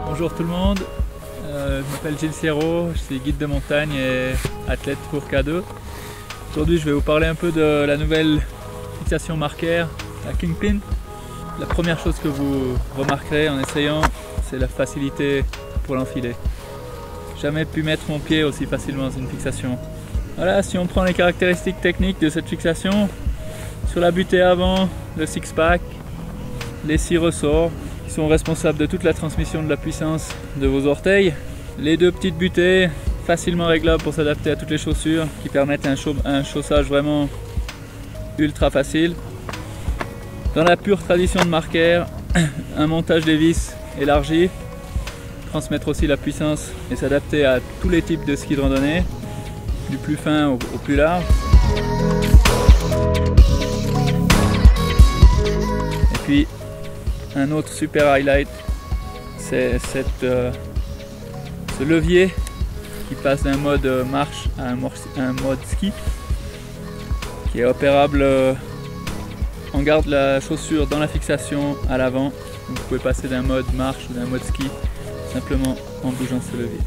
Bonjour tout le monde, je m'appelle Gilles Sierro, je suis guide de montagne et athlète pour K2. Aujourd'hui je vais vous parler un peu de la nouvelle fixation marquaire, la Kingpin. La première chose que vous remarquerez en essayant, c'est la facilité pour l'enfiler. Jamais pu mettre mon pied aussi facilement dans une fixation. Voilà, si on prend les caractéristiques techniques de cette fixation, sur la butée avant, le six-pack, les 6 ressorts, sont responsables de toute la transmission de la puissance de vos orteils. Les 2 petites butées facilement réglables pour s'adapter à toutes les chaussures qui permettent un chaussage vraiment ultra facile. Dans la pure tradition de marquaire, un montage des vis élargi, transmettre aussi la puissance et s'adapter à tous les types de skis de randonnée, du plus fin au plus large. Et puis un autre super highlight, c'est ce levier qui passe d'un mode marche à un mode ski, qui est opérable. On garde la chaussure dans la fixation à l'avant. Vous pouvez passer d'un mode marche ou d'un mode ski simplement en bougeant ce levier.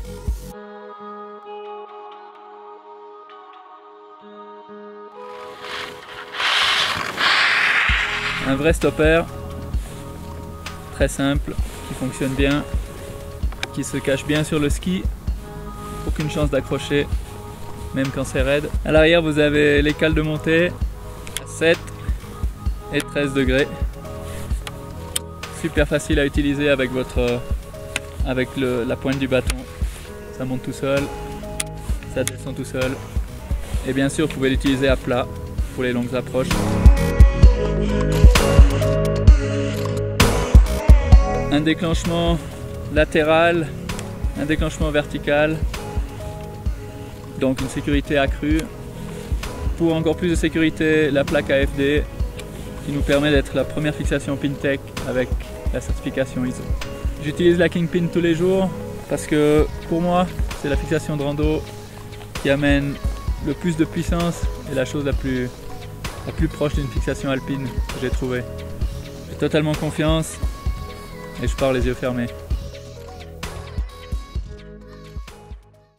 Un vrai stopper. Très simple, qui fonctionne bien, qui se cache bien sur le ski, aucune chance d'accrocher, même quand c'est raide. À l'arrière vous avez les cales de montée à 7 et 13 degrés. Super facile à utiliser avec la pointe du bâton. Ça monte tout seul, ça descend tout seul. Et bien sûr vous pouvez l'utiliser à plat pour les longues approches. Un déclenchement latéral, un déclenchement vertical, donc une sécurité accrue. Pour encore plus de sécurité, la plaque AFD qui nous permet d'être la première fixation PinTech avec la certification ISO. J'utilise la Kingpin tous les jours parce que pour moi c'est la fixation de rando qui amène le plus de puissance et la chose la plus proche d'une fixation alpine que j'ai trouvée. J'ai totalement confiance. Et je pars les yeux fermés.